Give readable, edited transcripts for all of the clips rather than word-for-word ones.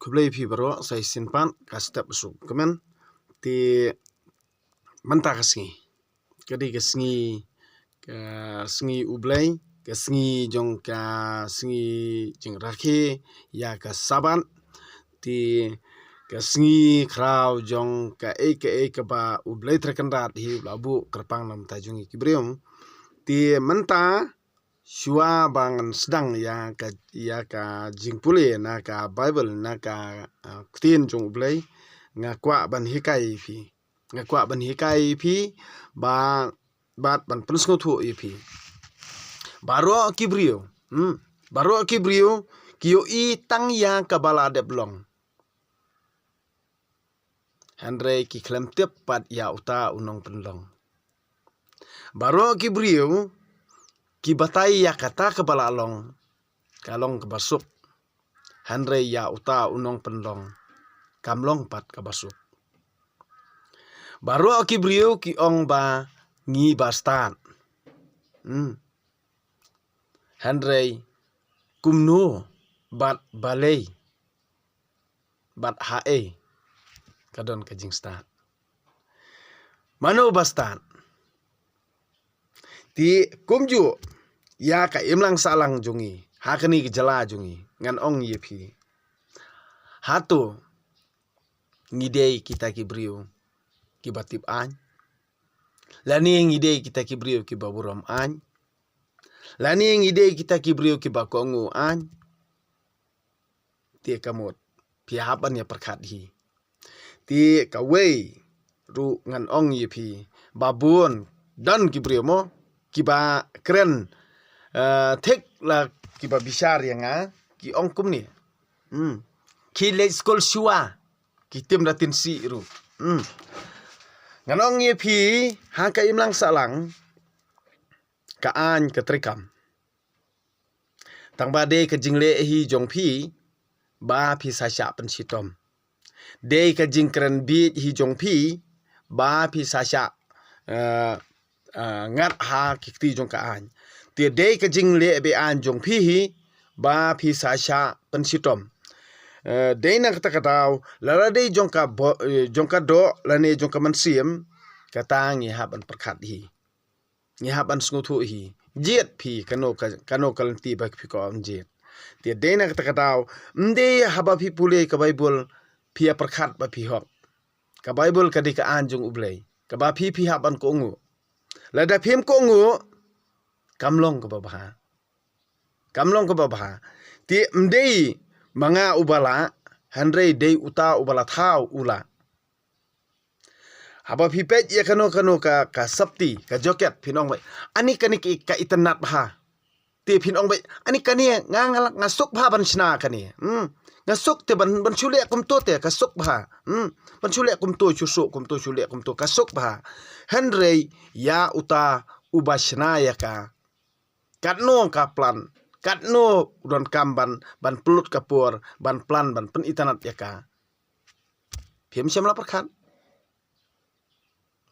kublai pi baro sai sinpan ka step su kemen ti mentah kesengi kadi kesengi ublai kesengi jong ka sengi jing rakhe ya ka saban ti kesengi krau jong ka ke ba ublai terkendat hi labu kerpang nam tajungi kibrium ti mentah shua bangan sedang ya ka jingpule na ka Bible na ka kutin jong ublai ngakwa ban hikai pi ba bat ban pensngotu pi baro kibrio kio i tang ya kabala de blong Andre ki klem tip pat ya uta unong penlong baro kibrio ki batai ya kata kabala long kalong kebasuk Andre ya uta unong penlong kamlong pat kabasuk baro kibrio ki ong ba ngi bastan Andre kumno bat balei bat hae kadon kajing stan mano bastan ti kumju ya ka imlang salang jungi hakani gejala jungi ngan ong yepi hatu ngidei kita kibrio kibatip an lani ngidei kita kibrio kibaburam an lani ngidei kita kibrio kibakongu an ti kamot pihapan ya perkat hi ti kawei ru ngan ong yepi babun dan kibrio mo kiba keren tek la kiba bishar yang ki ong kum ni ki le skol shua ki tim datin si ru ngan ong yepi ha ka imlang salang ka an ka trikam tang ba de ka jingle hi jong pi ba pi sa sha pen sitom de ka jing keren bi hi jong pi ba pi sa sha ngat ha kikti jong ka an ti de ka jing le be an jong pi hi ba pi sa sha pen sitom de na kata kataw lara de jong ka do la ne jong ka man siem kata ngi haban perkat hi ngi haban sngutu hi jet pi kano kalanti ba pi ko on jet ti de na kata kataw mde haba pi pule ka Bible pi perkat ba pi hok ka Bible ka di ka an jong ublai ka ba pi haban ko ngu lada phim ko ngu kamlong ko babaha ti mdei manga ubala Andre dei uta ubala thau ula haba phi pet ya kano ka sapti ka joket phinong bai ani kani ka itanat bha ti phinong bai ani kani ngalak ngasuk bha ban sna kani ngasuk te ban chule kum to te ka suk bha ban chule kum to chule kum to ka suk bha Andre ya uta ubashna ya ka katno ka plan katno don kamban ban pelut kapur ban plan ban pen itanat ya ka phim semla perkan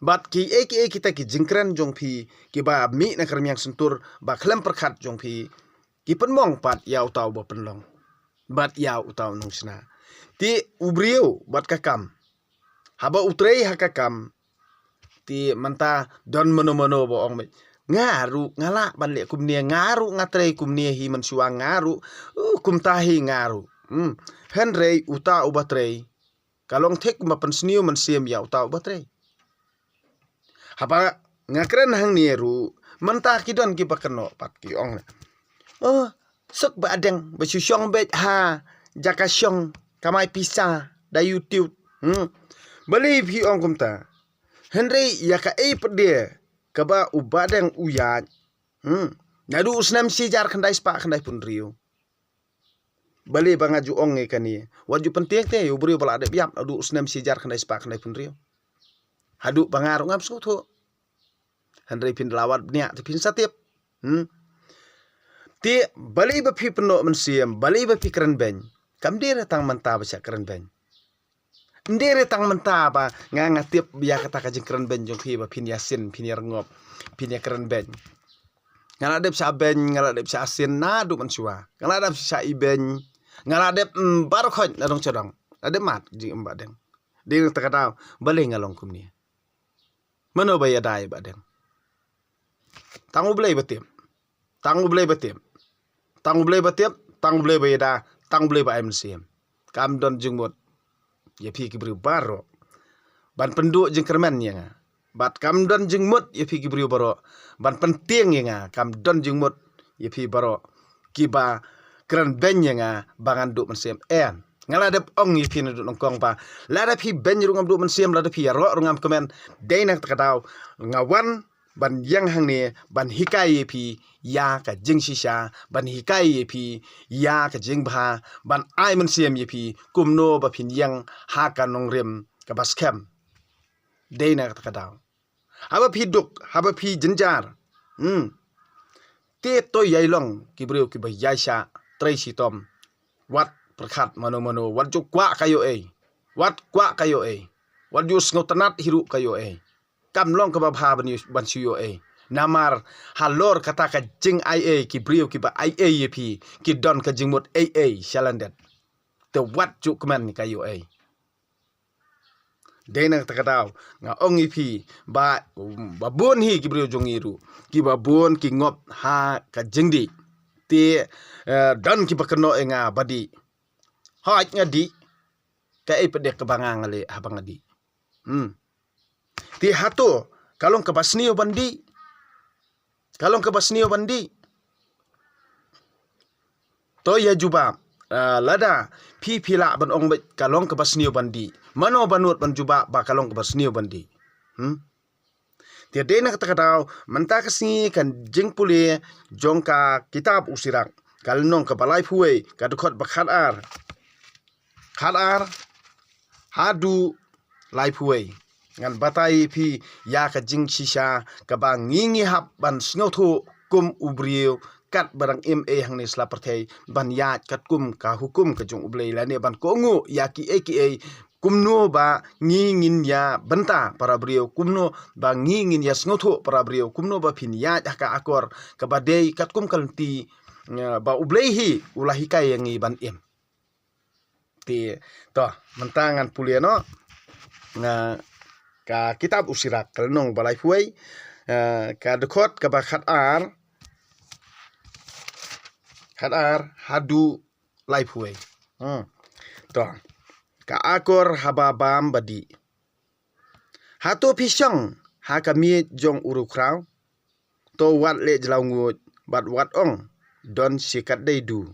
bat ki kita ki jingkran jong phi ki ba mi na kermiang sentur ba klem perkat jong phi ki penmong pat ya utau ba penlong bat ya utau nong sna ti ubrio bat kakam haba utrei hakakam ti manta don mono bo ong ngaru ngala ban le kumnia ngaru ngatrei kumnia hi man suang ngaru kumtahi ngaru Henry uta ubatrei kalong tek mapan sniu man siem ya uta ubatrei haba ngakren hang nieru manta kidon ki bakeno pat ki ong sok ba adeng ba syong bet ha jaka syong kamai pisa da YouTube beli phi ong kumta Henry ya ka pede kaba ubadeng uyat nadu usnam sijar khandai spa khandai pun rio bali bangaju ong kani waju penting te ubri bala de biap adu usnam sijar khandai spa khandai pun rio hadu bangaru ngap sutu Henry pin lawat nia te pin satip ti bali ba phi peno mensiem bali ba phi keren ben kam dire tang manta ba sya keren ben ndere tang menta ba nga tip biya kata ka jing keren ben jong phi ba phin yasin phin yarngop phin ya keren ben ngala dep sa ben ngala dep sa asin na du man suwa ngala dep sa iben ngaladep bar khoj adong chodang ade mat ji badeng ding takataw bale ngalong kumni mano baya dai badeng tangu blai batim tangu blai batim tangu blai batim tangu blai bayada tangu blai ba MCM kam don jingmot ya pi ki bri baro ban penduk jing kerman yang bat kam don jingmot ya pi ki bri baro ban penting yang kam don jingmot ya pi baro kiba kran ben yang bangan duk mensem en ngala dep ong yi pin duk nongkong pa la da pi ben rungam duk mensem la da pi ro rungam komen dei nak takataw ngawan ban yang hang ne ban hikai pi ya ka jing shisha ban hikai pi ya ka jing bha ban ai mensem yi pi kumno ba pin yang ha ka nong rem ka baskem dei nak takataw haba pi duk haba pi jinjar te to yai long ki breu ki ba yai sha trai si tom wat perkhat mano mano wat ju kwa kayo wat kwa kayo wat ju sngotanat hiru kayo kam long ka ba bha ban siyo namar halor kata ka jing ai ki breu ki ba ai pi ki don ka jingmot ai shalandet te wat ju kman kayo dena takataw nga ong ipi ba bon hi ki breu jong iru ki ba bon ki ngop ha ka jingdi ti dan ki bakno nga badi haj ngadi ka ai pedek kebangang le habang ngadi ti hato kalong ke basnio bandi to ya juba lada pi pila ban ong bet kalong ke basnio bandi mano banut ban juba ba kalong ke basnio bandi dia dena kata menta kesini kan jing pule jongka kitab usirak kalnong ke balai puai kadukot bakhat ar hadu lai puai ngan batai pi ya ka jing shisha ka ba ngingi hap ban snotho kum ubrio kat barang MA hang ni slaperthei ban ya kat kum ka hukum ka jong ublei la ne ban kongu ya ki kumno ba ngingin ya benta para brio kumno ba ngingin ya snotho para brio kumno ba phin ya ka akor ka ba dei kat kum kalti ba ublei hi ulahi kai yang ban ti to mentangan puliano nga ka kitab usirak kalnong balai fuai ka dekot ka ba khat ar hadu lai fuai to ka akor haba bam badi hato pisang ha kami jong urukrau to wat le jlau ngut bat wat ong don sikat dei du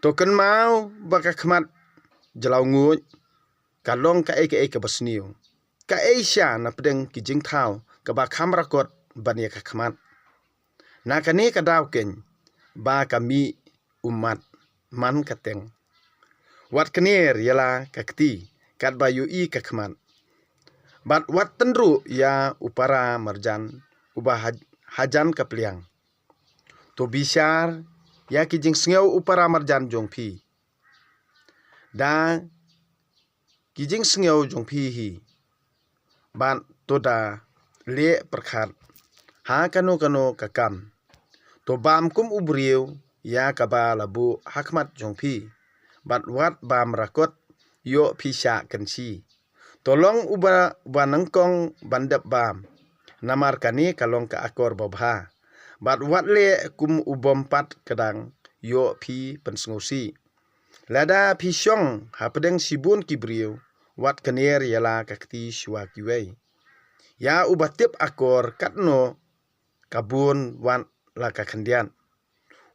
to kan mau baka khmat jlau ngut kalong ka ka basniu ka Asia na pedeng ki jing thau ka ba khamra kot bania ka khmat na kane ka daw ken ba kami umat man kateng wat kner yala kakti kat ba ui ka khmat bat wat tendru ya upara marjan ubah hajan ka pliang to bisar ya ki jing sngew upara marjan jong phi da ki jing sngew jong phi hi ban toda le perkhat ha kano kakam to bam kum ubriu ya kaba labu hakmat jong phi bat wat bam rakot yo pisha kensi tolong uba banangkong bandap bam namar kani kalong ka akor babha bat wat le kum ubom pat kadang yo pi pensngosi lada pisong hapedeng sibun kibriu wat kanier yala kakti shwa kiwei ya ubatip akor katno kabun wan la ka khandian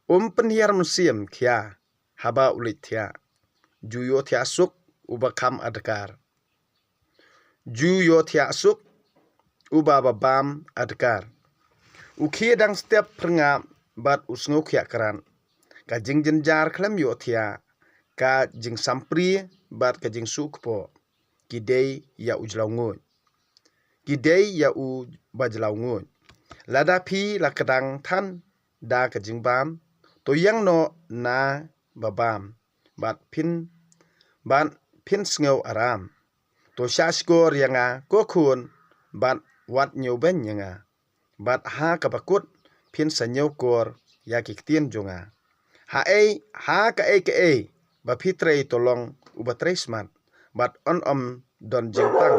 penhiar musim khia haba ulit thia juyo thia suk ubakam adkar juyo thia suk uba babam adkar ukhi dang step prenga bat usngo khia karan ka jingjen jar khlam yo thia ka jing sampri bat ka jing sukpo kidei ya ujlau ngut kidei ya u bajlau ngut lada phi la kadang than da ka jing bam to yang no na babam bat phin sngew aram to shaskor yanga ko khun bat wat nyu ben yanga bat ha ka bakut phin sanyew kor ya ki tien jonga ha ka e ba phitrei tolong uba tresmat bat on don jingtang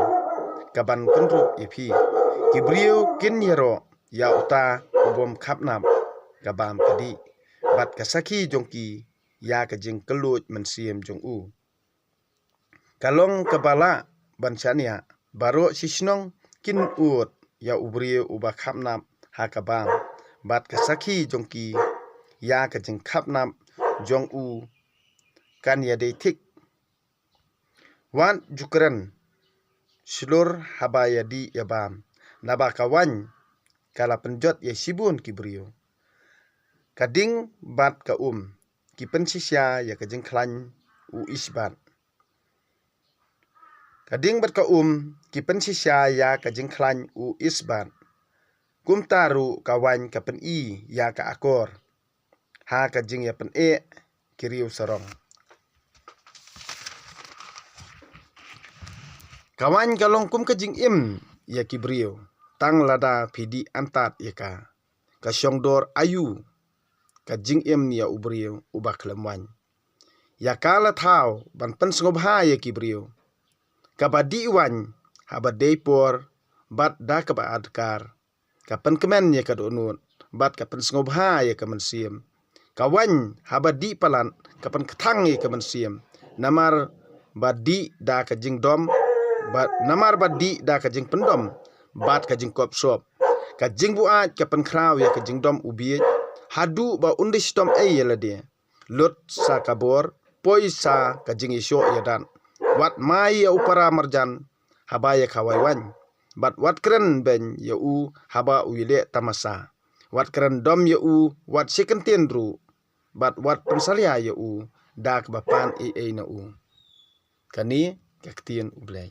kaban kunrup ipi kibriu kin yero ya uta ubom khapnam kabam kadi bat kasaki jongki ya kajing kelut mensiem jong u kalong kebala bansania baro sisnong kin ut ya ubriu uba khapnam ha kabam bat kasaki jongki ya kajing khapnam jong u kan ya detik wan jukran seluruh habaya di yabam naba kawan kala penjot ya sibun kibrio kading bat ka ki pensisya ya kajing klan u isbat kading bat ka ki pensisya ya kajing klan u isbat kum taru kawan ka pen I ya ka akor ha kajing ya pen kiriu sarong kawan kalong kum kajing ya kibrio tang lada pidi antat ya ka syongdor ayu kajing ya ubrio ubak lemwan ya kala thau ban pen sngobha ya kibrio kabadi wan habadei por bat da kaba adkar kapan kemen ya kadonut bat kapan sngobha ya kamensiam kawan habadi palan kapan ketang ya kamensiam namar badi da kajing dom bat namar badi da kajing pendom bat kajing kop sop kajing buat kapan kraw ya kajing dom ubi hadu ba undis dom ya lade lut sa kabor poisa kajing isyo ya dan wat mai ya upara marjan habaya kawaiwan bat wat keren ben ya u haba uile tamasa wat keren dom ya u wat sekentien ru bat wat pensalia ya u dak bapan na u kani kaktien ublai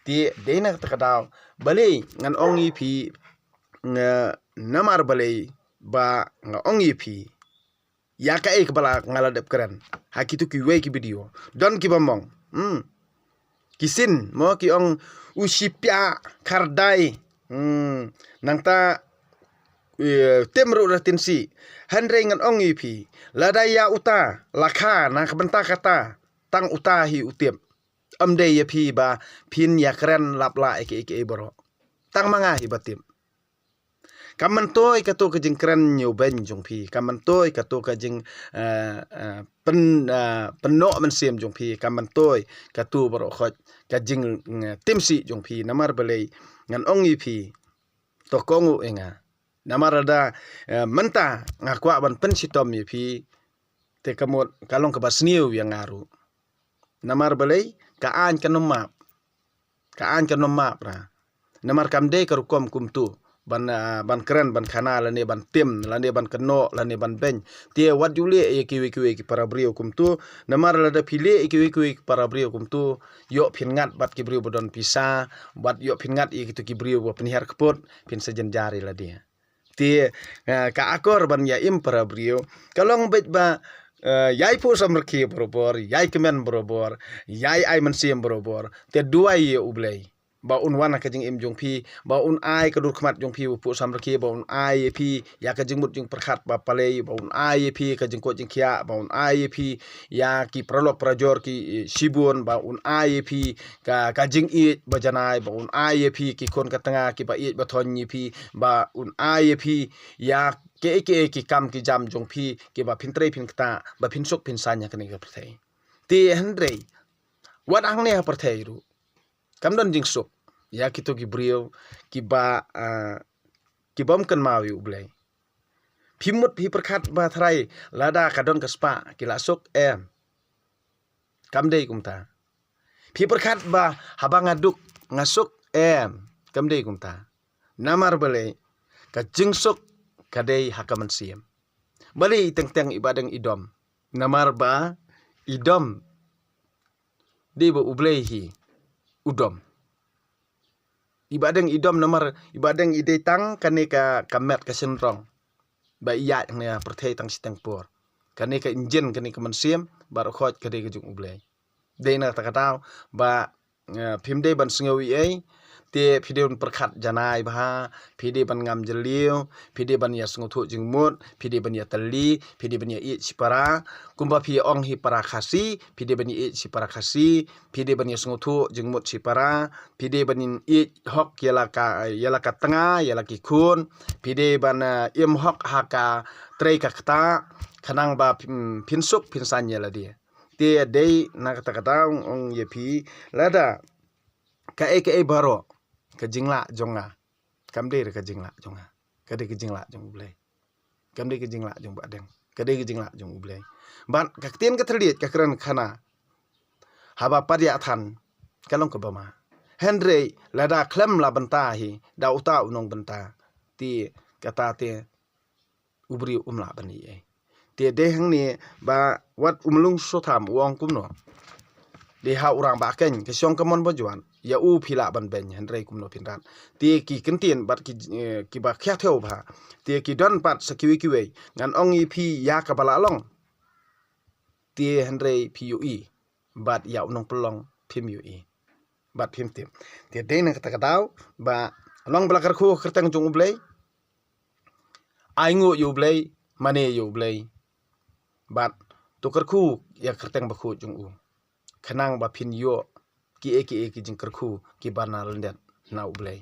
ti dena takadaw balei ngan ongi pi namar balei ba nga ongi pi ya ka kebala ngaladep keren hakitu ki we ki video don ki bambong kisin mo ki ong usipya kardai nangta temru ratinsi handre ngan ongi pi ladaya uta lakha na kabenta kata tang utahi utip amde ya pi ba pin ya keren lapla eke boro tang manga hi batim kamantoi kato kajing keren nyoben jong pi kamantoi kato kajing penok mensiem jong pi kamantoi kato boro khot kajing timsi jong pi namar balei ngan ongi pi tokongu enga namar ada menta ngakwa ban pensitom ya pi te kamot kalong kabasniu yang ngaru namar balei kaan kanomap ra namar kamde karukom kumtu ban keren ban khana lane ban tim lane ban keno lane ban ben tie wat jule kiwi ki para brio kumtu namar lada pile kiwi para brio kumtu yo phingat bat ki brio bodon pisa bat yo phingat kitu ki brio bo penihar kepot pin sejen jari la dia tie ka akor ban ya para brio kalong bet ba yai pu samrki borobor yai kemen borobor yai ai mensiem borobor te dua ye ublei ba un wana kajing jong pi ba un ai kadur khmat jong pi pu samrki ba un ai pi ya kajing mut jing perkhat ba palei ba un ai pi kajing ko jing khia ba un ai pi ya ki prolok prajor ki sibun ba un ai pi kajing ba janai ba un ai pi ki kon katanga ki ba ba thon ni pi ba un ai pi ya ki kam ki jam jong pi ki ba phintrei phinkta ba phinsuk phinsanya kani ka prthei ti handrei wat ang ne ha prthei ru kamdon jingsuk ya kitu ki brio ki ba ki bom kan mawi ublei phimut hi perkhat ba thrai lada kadon kaspa ki lasuk kamdei kumta phi perkhat ba habang aduk ngasuk kamdei kumta namar balei ka jingsuk kadei hakaman siem balei teng ibadang idom namar ba idom de ba ublei hi udom ibadang idom namar ibadang ide tang kane ka kamet ka senrong ba iya ne perthei tang siteng por kane ka injen kane ka mensiem bar khot kade ka jung ublei de na takataw ba phimde ban sngawi te phide un perkhat janai bah phide ban ngam jeliu phide ban ya sngothu jingmut phide ban ya tali phide ban ya I sipara kumba phi ong hi para khasi phide ban I sipara khasi phide ban ya sngothu jingmut sipara phide ban I hok yala ka tanga yala ki khun phide ban im hok haka trei ka kta khanang ba phinsuk phinsan yala dia te dei na kata kata ong ye phi lada ka e baro ka jingla jonga kamde ka jingla jonga kade ka jingla jong blai kamde ka jingla jong badeng kade ka jingla jong blai ban ka tien ka thliet ka kran khana haba padya than kalong ka bama henry lada klem la banta hi da uta unong banta ti kata te ubri umla bani e te de hang ni ba wat umlung so tham wong kumno de ha urang ba ken ke syong kamon bojuan ya u phila ban ben henry kumno pinran te ki kentien bat ki ba khya theo ba te ki don pat sakiwi kiwe ngan ong I phi ya ka bala long te henry pui bat ya unong pelong phim ui bat phim tim te de na kata katau ba long bala kar khu kertang jong ublei aingu yu blei mane yu blei bat to kar khu ya kertang ba khu jong u khanang ba phin yo ki jing kar khu ki bana rendet na ublei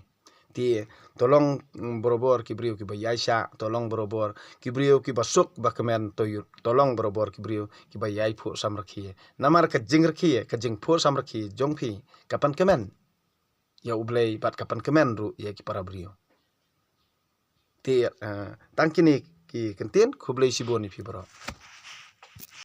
ti tolong borobor ki brio ki ba yaisha tolong borobor ki brio ki basuk ba kemen toyur tolong borobor ki brio ki ba yai phu sam rakhi namar ka jing rakhi ka jing phu sam rakhi jong phi kapan kemen ya ublei bat kapan kemen ru ya ki para brio ti tangkini ki kentien khublei siboni phi baro